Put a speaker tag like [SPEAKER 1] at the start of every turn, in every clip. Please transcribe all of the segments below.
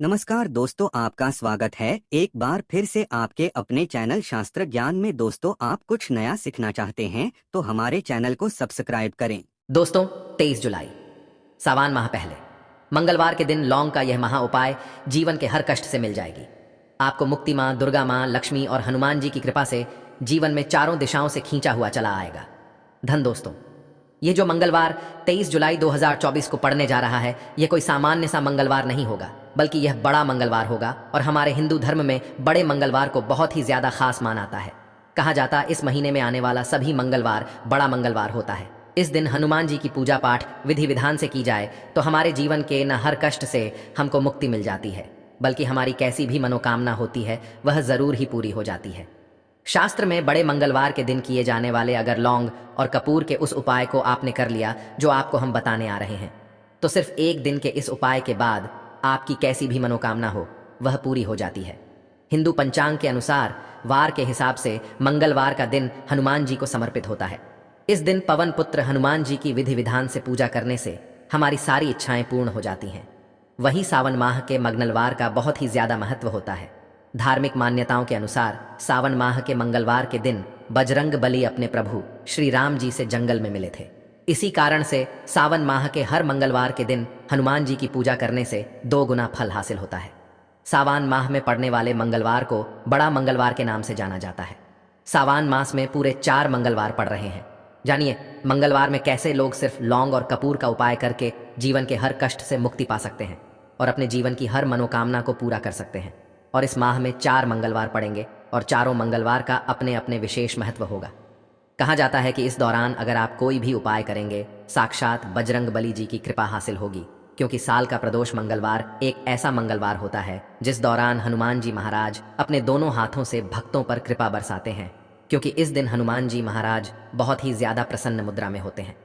[SPEAKER 1] नमस्कार दोस्तों, आपका स्वागत है एक बार फिर से आपके अपने चैनल शास्त्र ज्ञान में। दोस्तों, आप कुछ नया सीखना चाहते हैं तो हमारे चैनल को सब्सक्राइब करें।
[SPEAKER 2] दोस्तों, 23 जुलाई सावन माह पहले मंगलवार के दिन लौंग का यह महा उपाय जीवन के हर कष्ट से मिल जाएगी। आपको मुक्ति माँ, दुर्गा माँ, लक्ष्मी और हनुमान जी की कृपा से जीवन में चारों दिशाओं से खींचा हुआ चला आएगा धन। दोस्तों, ये जो मंगलवार 23 जुलाई 2024 को पड़ने जा रहा है, यह कोई सामान्य सा मंगलवार नहीं होगा, बल्कि यह बड़ा मंगलवार होगा। और हमारे हिंदू धर्म में बड़े मंगलवार को बहुत ही ज्यादा खास माना जाता है। कहा जाता है इस महीने में आने वाला सभी मंगलवार बड़ा मंगलवार होता है। इस दिन हनुमान जी की पूजा पाठ विधि विधान से की जाए तो हमारे जीवन के न हर कष्ट से हमको मुक्ति मिल जाती है, बल्कि हमारी कैसी भी मनोकामना होती है वह जरूर ही पूरी हो जाती है। शास्त्र में बड़े मंगलवार के दिन किए जाने वाले अगर लौंग और कपूर के उस उपाय को आपने कर लिया जो आपको हम बताने आ रहे हैं, तो सिर्फ एक दिन के इस उपाय के बाद आपकी कैसी भी मनोकामना हो वह पूरी हो जाती है। हिंदू पंचांग के अनुसार वार के हिसाब से मंगलवार का दिन हनुमान जी को समर्पित होता है। इस दिन पवन पुत्र हनुमान जी की विधि विधान से पूजा करने से हमारी सारी इच्छाएं पूर्ण हो जाती हैं। वही सावन माह के मंगलवार का बहुत ही ज्यादा महत्व होता है। धार्मिक मान्यताओं के अनुसार सावन माह के मंगलवार के दिन बजरंग बली अपने प्रभु श्री राम जी से जंगल में मिले थे। इसी कारण से सावन माह के हर मंगलवार के दिन हनुमान जी की पूजा करने से 2 गुना फल हासिल होता है। सावन माह में पड़ने वाले मंगलवार को बड़ा मंगलवार के नाम से जाना जाता है। सावन मास में पूरे 4 मंगलवार पड़ रहे हैं। जानिए मंगलवार में कैसे लोग सिर्फ लौंग और कपूर का उपाय करके जीवन के हर कष्ट से मुक्ति पा सकते हैं और अपने जीवन की हर मनोकामना को पूरा कर सकते हैं। और इस माह में 4 मंगलवार पड़ेंगे और चारों मंगलवार का अपने अपने विशेष महत्व होगा। कहा जाता है कि इस दौरान अगर आप कोई भी उपाय करेंगे, साक्षात बजरंग बली जी की कृपा हासिल होगी, क्योंकि साल का प्रदोष मंगलवार एक ऐसा मंगलवार होता है जिस दौरान हनुमान जी महाराज अपने दोनों हाथों से भक्तों पर कृपा बरसाते हैं, क्योंकि इस दिन हनुमान जी महाराज बहुत ही ज्यादा प्रसन्न मुद्रा में होते हैं।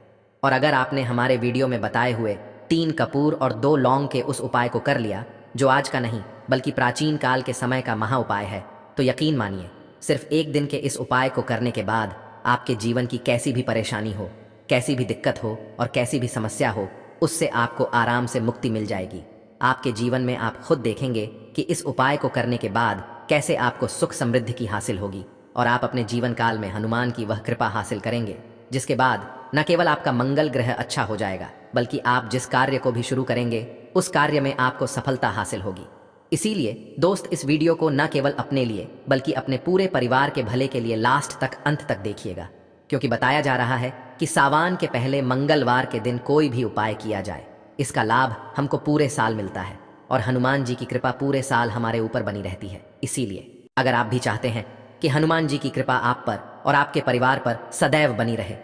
[SPEAKER 2] और अगर आपने हमारे वीडियो में बताए हुए 3 कपूर और 2 लौंग के उस उपाय को कर लिया, जो आज का नहीं बल्कि प्राचीन काल के समय का महा उपाय है, तो यकीन मानिए सिर्फ एक दिन के इस उपाय को करने के बाद आपके जीवन की कैसी भी परेशानी हो, कैसी भी दिक्कत हो और कैसी भी समस्या हो, उससे आपको आराम से मुक्ति मिल जाएगी। आपके जीवन में आप खुद देखेंगे कि इस उपाय को करने के बाद कैसे आपको सुख समृद्धि की हासिल होगी और आप अपने जीवन काल में हनुमान की वह कृपा हासिल करेंगे, जिसके बाद न केवल आपका मंगल ग्रह अच्छा हो जाएगा, बल्कि आप जिस कार्य को भी शुरू करेंगे उस कार्य में आपको सफलता हासिल होगी। इसीलिए दोस्त, इस वीडियो को न केवल अपने लिए बल्कि अपने पूरे परिवार के भले के लिए लास्ट तक, अंत तक देखिएगा, क्योंकि बताया जा रहा है कि सावन के पहले मंगलवार के दिन कोई भी उपाय किया जाए, इसका लाभ हमको पूरे साल मिलता है और हनुमान जी की कृपा पूरे साल हमारे ऊपर बनी रहती है। इसीलिए अगर आप भी चाहते हैं कि हनुमान जी की कृपा आप पर और आपके परिवार पर सदैव बनी रहे,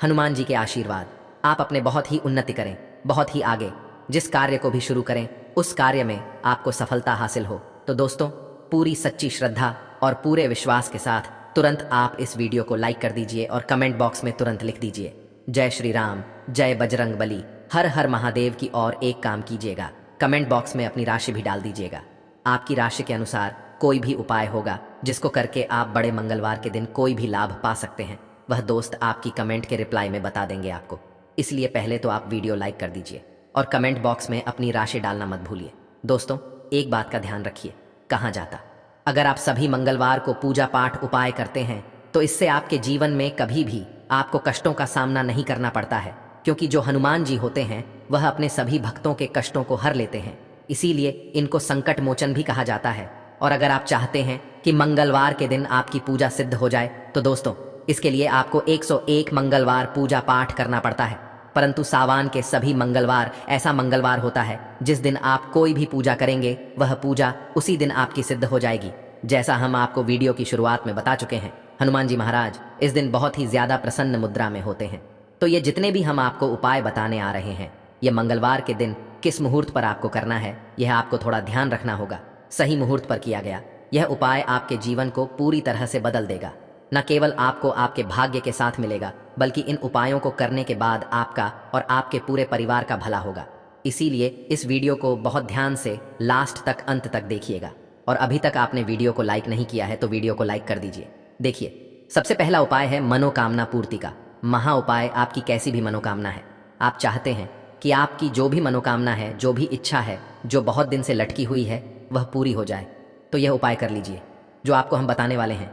[SPEAKER 2] हनुमान जी के आशीर्वाद, आप अपने बहुत ही उन्नति करें, बहुत ही आगे जिस कार्य को भी शुरू करें उस कार्य में आपको सफलता हासिल हो, तो दोस्तों पूरी सच्ची श्रद्धा और पूरे विश्वास के साथ तुरंत आप इस वीडियो को लाइक कर दीजिए और कमेंट बॉक्स में तुरंत लिख दीजिए जय श्री राम, जय बजरंग बली, हर हर महादेव की। और एक काम कीजिएगा, कमेंट बॉक्स में अपनी राशि भी डाल दीजिएगा। आपकी राशि के अनुसार कोई भी उपाय होगा जिसको करके आप बड़े मंगलवार के दिन कोई भी लाभ पा सकते हैं, वह दोस्त आपकी कमेंट के रिप्लाई में बता देंगे आपको। इसलिए पहले तो आप वीडियो लाइक कर दीजिए और कमेंट बॉक्स में अपनी राशि डालना मत भूलिए। दोस्तों, एक बात का ध्यान रखिए, कहा जाता अगर आप सभी मंगलवार को पूजा पाठ उपाय करते हैं तो इससे आपके जीवन में कभी भी आपको कष्टों का सामना नहीं करना पड़ता है, क्योंकि जो हनुमान जी होते हैं वह अपने सभी भक्तों के कष्टों को हर लेते हैं। इसीलिए इनको संकट मोचन भी कहा जाता है। और अगर आप चाहते हैं कि मंगलवार के दिन आपकी पूजा सिद्ध हो जाए, तो दोस्तों इसके लिए आपको 101 मंगलवार पूजा पाठ करना पड़ता है। परंतु सावन के सभी मंगलवार ऐसा मंगलवार होता है जिस दिन आप कोई भी पूजा करेंगे वह पूजा उसी दिन आपकी सिद्ध हो जाएगी। जैसा हम आपको वीडियो की शुरुआत में बता चुके हैं, हनुमान जी महाराज इस दिन बहुत ही ज्यादा प्रसन्न मुद्रा में होते हैं। तो ये जितने भी हम आपको उपाय बताने आ रहे हैं, ये मंगलवार के दिन किस मुहूर्त पर आपको करना है, यह आपको थोड़ा ध्यान रखना होगा। सही मुहूर्त पर किया गया यह उपाय आपके जीवन को पूरी तरह से बदल देगा। न केवल आपको आपके भाग्य के साथ मिलेगा, बल्कि इन उपायों को करने के बाद आपका और आपके पूरे परिवार का भला होगा। इसीलिए इस वीडियो को बहुत ध्यान से लास्ट तक, अंत तक देखिएगा। और अभी तक आपने वीडियो को लाइक नहीं किया है तो वीडियो को लाइक कर दीजिए। देखिए, सबसे पहला उपाय है मनोकामना पूर्ति का महा उपाय। आपकी कैसी भी मनोकामना है, आप चाहते हैं कि आपकी जो भी मनोकामना है, जो भी इच्छा है, जो बहुत दिन से लटकी हुई है, वह पूरी हो जाए। तो यह उपाय कर लीजिए जो आपको हम बताने वाले हैं।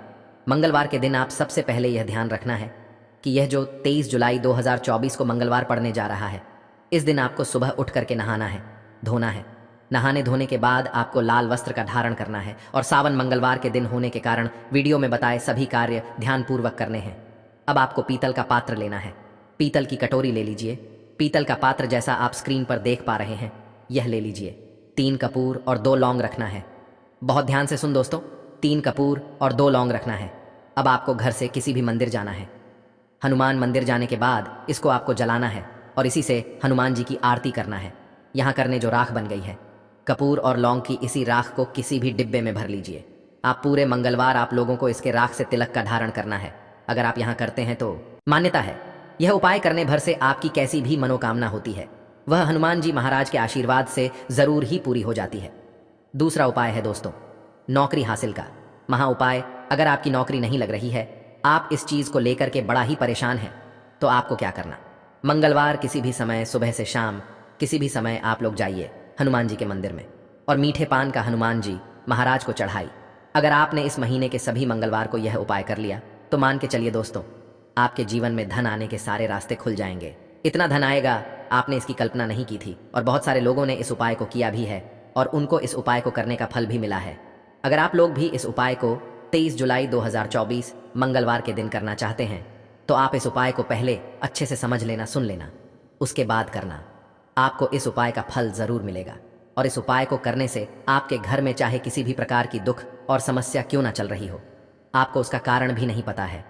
[SPEAKER 2] मंगलवार के दिन आप सबसे पहले यह ध्यान रखना है कि यह जो 23 जुलाई 2024 को मंगलवार पड़ने जा रहा है, इस दिन आपको सुबह उठ करके नहाना है, धोना है। नहाने धोने के बाद आपको लाल वस्त्र का धारण करना है और सावन मंगलवार के दिन होने के कारण वीडियो में बताए सभी कार्य ध्यानपूर्वक करने हैं। अब आपको पीतल का पात्र लेना है, पीतल की कटोरी ले लीजिए। पीतल का पात्र जैसा आप स्क्रीन पर देख पा रहे हैं, यह ले लीजिए। 3 कपूर और 2 लौंग रखना है। बहुत ध्यान से सुन दोस्तों, 3 कपूर और 2 लौंग रखना है। अब आपको घर से किसी भी मंदिर जाना है। हनुमान मंदिर जाने के बाद इसको आपको जलाना है और इसी से हनुमान जी की आरती करना है। यहाँ करने जो राख बन गई है, कपूर और लौंग की इसी राख को किसी भी डिब्बे में भर लीजिए। आप पूरे मंगलवार आप लोगों को इसके राख से तिलक का धारण करना है। अगर आप यहाँ करते हैं तो मान्यता है यह उपाय करने भर से आपकी कैसी भी मनोकामना होती है, वह हनुमान जी महाराज के आशीर्वाद से जरूर ही पूरी हो जाती है। दूसरा उपाय है दोस्तों, नौकरी हासिल का महा उपाय। अगर आपकी नौकरी नहीं लग रही है, आप इस चीज को लेकर के बड़ा ही परेशान हैं, तो आपको क्या करना, मंगलवार किसी भी समय सुबह से शाम किसी भी समय आप लोग जाइए हनुमान जी के मंदिर में और मीठे पान का हनुमान जी महाराज को चढ़ाई। अगर आपने इस महीने के सभी मंगलवार को यह उपाय कर लिया तो मान के चलिए दोस्तों, आपके जीवन में धन आने के सारे रास्ते खुल जाएंगे। इतना धन आएगा आपने इसकी कल्पना नहीं की थी और बहुत सारे लोगों ने इस उपाय को किया भी है और उनको इस उपाय को करने का फल भी मिला है। अगर आप लोग भी इस उपाय को 23 जुलाई 2024 मंगलवार के दिन करना चाहते हैं तो आप इस उपाय को पहले अच्छे से समझ लेना, सुन लेना, उसके बाद करना। आपको इस उपाय का फल जरूर मिलेगा और इस उपाय को करने से आपके घर में चाहे किसी भी प्रकार की दुख और समस्या क्यों ना चल रही हो, आपको उसका कारण भी नहीं पता है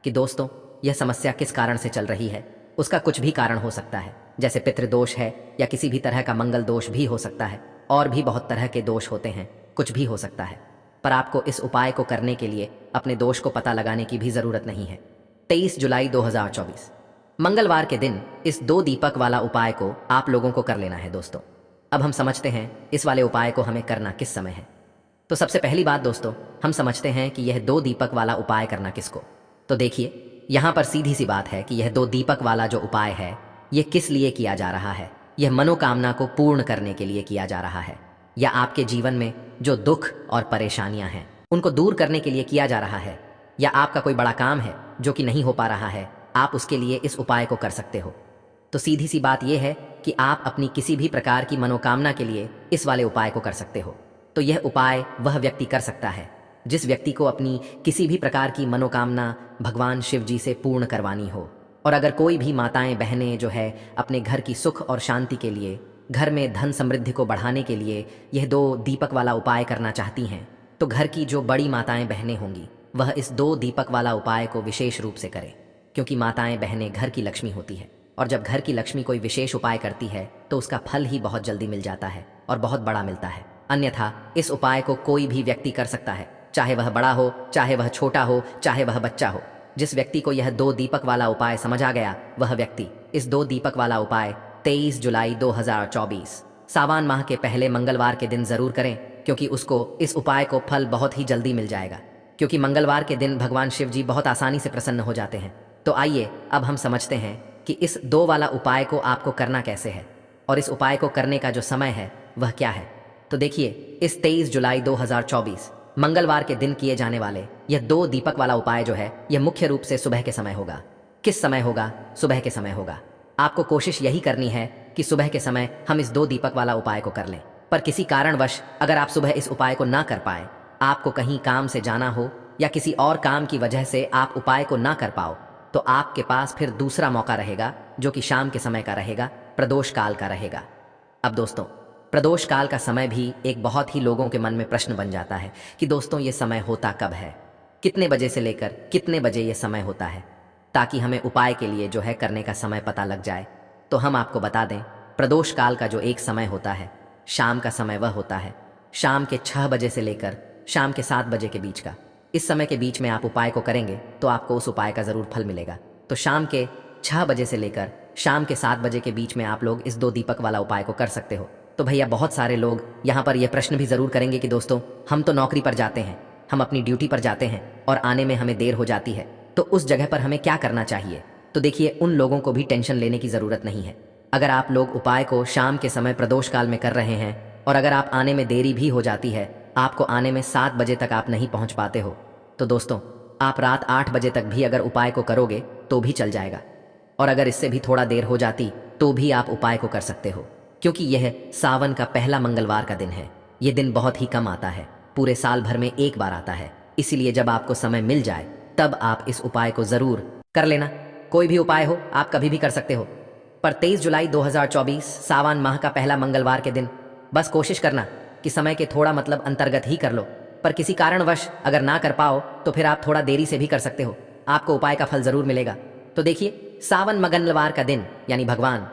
[SPEAKER 2] कि दोस्तों यह समस्या किस कारण से चल रही है। उसका कुछ भी कारण हो सकता है, जैसे पितृदोष है या किसी भी तरह का मंगल दोष भी हो सकता है और भी बहुत तरह के दोष होते हैं, कुछ भी हो सकता है। पर आपको इस उपाय को करने के लिए अपने दोष को पता लगाने की भी जरूरत नहीं है। 23 जुलाई 2024 मंगलवार के दिन इस 2 दीपक वाला उपाय को आप लोगों को कर लेना है दोस्तों। अब हम समझते हैं इस वाले उपाय को हमें करना किस समय है। तो सबसे पहली बात दोस्तों, हम समझते हैं कि यह 2 दीपक वाला उपाय करना किसको। तो देखिए यहाँ पर सीधी सी बात है कि यह 2 दीपक वाला जो उपाय है, यह किस लिए किया जा रहा है। यह मनोकामना को पूर्ण करने के लिए किया जा रहा है, या आपके जीवन में जो दुख और परेशानियां हैं उनको दूर करने के लिए किया जा रहा है, या आपका कोई बड़ा काम है जो कि नहीं हो पा रहा है, आप उसके लिए इस उपाय को कर सकते हो। तो सीधी सी बात यह है कि आप अपनी किसी भी प्रकार की मनोकामना के लिए इस वाले उपाय को कर सकते हो। तो यह उपाय वह व्यक्ति कर सकता है जिस व्यक्ति को अपनी किसी भी प्रकार की मनोकामना भगवान शिव जी से पूर्ण करवानी हो। और अगर कोई भी माताएं बहनें जो है अपने घर की सुख और शांति के लिए, घर में धन समृद्धि को बढ़ाने के लिए यह 2 दीपक वाला उपाय करना चाहती हैं, तो घर की जो बड़ी माताएं बहनें होंगी वह इस 2 दीपक वाला उपाय को विशेष रूप से करें, क्योंकि माताएं बहनें घर की लक्ष्मी होती है और जब घर की लक्ष्मी कोई विशेष उपाय करती है तो उसका फल ही बहुत जल्दी मिल जाता है और बहुत बड़ा मिलता है। अन्यथा इस उपाय को कोई भी व्यक्ति कर सकता है, चाहे वह बड़ा हो, चाहे वह छोटा हो, चाहे वह बच्चा हो। जिस व्यक्ति को यह 2 दीपक वाला उपाय समझ आ गया, वह व्यक्ति इस 2 दीपक वाला उपाय 23 जुलाई 2024 सावन माह के पहले मंगलवार के दिन जरूर करें, क्योंकि उसको इस उपाय को फल बहुत ही जल्दी मिल जाएगा, क्योंकि मंगलवार के दिन भगवान शिव जी बहुत आसानी से प्रसन्न हो जाते हैं। तो आइए अब हम समझते हैं कि इस 2 वाला उपाय को आपको करना कैसे है और इस उपाय को करने का जो समय है वह क्या है। तो देखिए, इस 23 जुलाई 2024 मंगलवार के दिन किए जाने वाले यह 2 दीपक वाला उपाय जो है, यह मुख्य रूप से सुबह के समय होगा। किस समय होगा? सुबह के समय होगा। आपको कोशिश यही करनी है कि सुबह के समय हम इस 2 दीपक वाला उपाय को कर लें। पर किसी कारणवश अगर आप सुबह इस उपाय को ना कर पाए, आपको कहीं काम से जाना हो या किसी और काम की वजह से आप उपाय को ना कर पाओ, तो आपके पास फिर दूसरा मौका रहेगा जो कि शाम के समय का रहेगा, प्रदोष काल का रहेगा। अब दोस्तों, प्रदोष काल का समय भी एक बहुत ही लोगों के मन में प्रश्न बन जाता है कि दोस्तों ये समय होता कब है, कितने बजे से लेकर कितने बजे ये समय होता है, ताकि हमें उपाय के लिए जो है करने का समय पता लग जाए। तो हम आपको बता दें, प्रदोष काल का जो एक समय होता है, शाम का समय, वह होता है शाम के 6 बजे से लेकर शाम के 7 बजे के बीच का। इस समय के बीच में आप उपाय को करेंगे तो आपको उस उपाय का जरूर फल मिलेगा। तो शाम के 6 बजे से लेकर शाम के 7 बजे के बीच में आप लोग इस 2 दीपक वाला उपाय को कर सकते हो। तो भैया बहुत सारे लोग यहाँ पर यह प्रश्न भी जरूर करेंगे कि दोस्तों हम तो नौकरी पर जाते हैं, हम अपनी ड्यूटी पर जाते हैं और आने में हमें देर हो जाती है, तो उस जगह पर हमें क्या करना चाहिए। तो देखिए, उन लोगों को भी टेंशन लेने की ज़रूरत नहीं है। अगर आप लोग उपाय को शाम के समय प्रदोष काल में कर रहे हैं और अगर आप आने में देरी भी हो जाती है, आपको आने में 7 बजे तक आप नहीं पहुंच पाते हो, तो दोस्तों आप रात 8 बजे तक भी अगर उपाय को करोगे तो भी चल जाएगा। और अगर इससे भी थोड़ा देर हो जाती तो भी आप उपाय को कर सकते हो, क्योंकि यह सावन का पहला मंगलवार का दिन है। यह दिन बहुत ही कम आता है, पूरे साल भर में एक बार आता है। इसीलिए जब आपको समय मिल जाए तब आप इस उपाय को जरूर कर लेना। कोई भी उपाय हो आप कभी भी कर सकते हो, पर 23 जुलाई 2024 सावन माह का पहला मंगलवार के दिन बस कोशिश करना कि समय के थोड़ा अंतर्गत ही कर लो। पर किसी कारणवश अगर ना कर पाओ तो फिर आप थोड़ा देरी से भी कर सकते हो, आपको उपाय का फल जरूर मिलेगा। तो देखिए, सावन मंगलवार का दिन यानी भगवान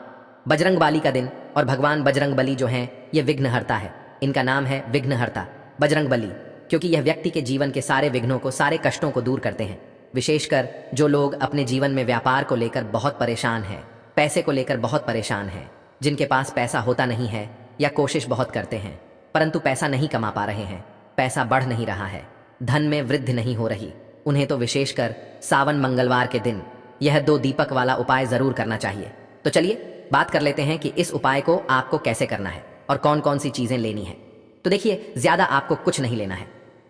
[SPEAKER 2] बजरंगबली का दिन, और भगवान बजरंगबली जो हैं ये विघ्नहर्ता है। इनका नाम है विघ्नहर्ता बजरंगबली, क्योंकि यह व्यक्ति के जीवन के सारे विघ्नों को, सारे कष्टों को दूर करते हैं। विशेषकर जो लोग अपने जीवन में व्यापार को लेकर बहुत परेशान हैं, पैसे को लेकर बहुत परेशान हैं, जिनके पास पैसा होता नहीं है या कोशिश बहुत करते हैं परंतु पैसा नहीं कमा पा रहे हैं, पैसा बढ़ नहीं रहा है, धन में वृद्धि नहीं हो रही, उन्हें तो विशेषकर सावन मंगलवार के दिन यह 2 दीपक वाला उपाय जरूर करना चाहिए। तो चलिए बात कर लेते हैं कि इस उपाय को आपको कैसे करना है और कौन कौन सी चीजें लेनी है। तो देखिए, ज्यादा आपको कुछ नहीं लेना है।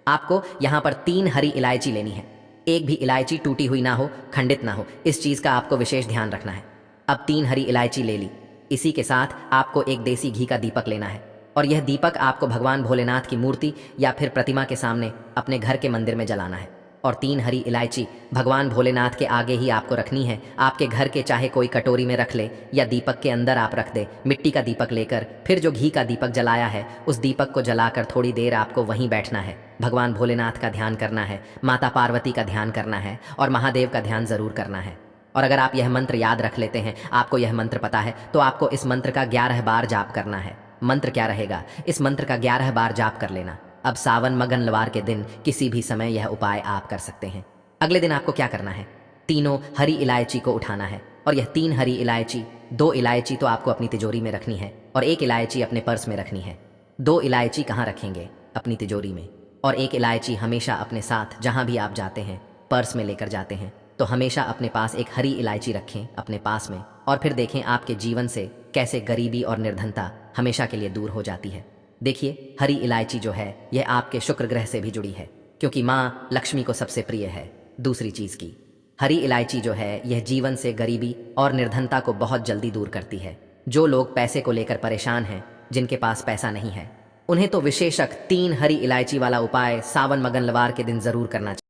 [SPEAKER 2] आपको यहाँ पर 3 हरी इलायची लेनी है। एक भी इलायची टूटी हुई ना हो, खंडित ना हो, इस चीज का आपको विशेष ध्यान रखना है। अब 3 हरी इलायची ले ली। इसी के साथ आपको एक देसी घी का दीपक लेना है, और यह दीपक आपको भगवान भोलेनाथ की मूर्ति या फिर प्रतिमा के सामने अपने घर के मंदिर में जलाना है। और 3 हरी इलायची भगवान भोलेनाथ के आगे ही आपको रखनी है। आपके घर के चाहे कोई कटोरी में रख ले या दीपक के अंदर आप रख दे। मिट्टी का दीपक लेकर फिर जो घी का दीपक जलाया है उस दीपक को जलाकर थोड़ी देर आपको वहीं बैठना है। भगवान भोलेनाथ का ध्यान करना है, माता पार्वती का ध्यान करना है और महादेव का ध्यान जरूर करना है। और अगर आप यह मंत्र याद रख लेते हैं, आपको यह मंत्र पता है, तो आपको इस मंत्र का 11 बार जाप करना है। मंत्र क्या रहेगा? इस मंत्र का 11 बार जाप कर लेना। अब सावन मंगलवार के दिन किसी भी समय यह उपाय आप कर सकते हैं। अगले दिन आपको क्या करना है? 3 हरी इलायची को उठाना है, और यह 3 हरी इलायची, 2 इलायची तो आपको अपनी तिजोरी में रखनी है और 1 इलायची अपने पर्स में रखनी है। 2 इलायची कहाँ रखेंगे? अपनी तिजोरी में। और 1 इलायची हमेशा अपने साथ जहाँ भी आप जाते हैं पर्स में लेकर जाते हैं, तो हमेशा अपने पास एक हरी इलायची रखें अपने पास में, और फिर देखें आपके जीवन से कैसे गरीबी और निर्धनता हमेशा के लिए दूर हो जाती है। देखिए, हरी इलायची जो है यह आपके शुक्र ग्रह से भी जुड़ी है, क्योंकि माँ लक्ष्मी को सबसे प्रिय है। दूसरी चीज की, हरी इलायची जो है यह जीवन से गरीबी और निर्धनता को बहुत जल्दी दूर करती है। जो लोग पैसे को लेकर परेशान हैं, जिनके पास पैसा नहीं है, उन्हें तो विशेषक 3 हरी इलायची वाला उपाय सावन मंगलवार के दिन जरूर करना चाहिए।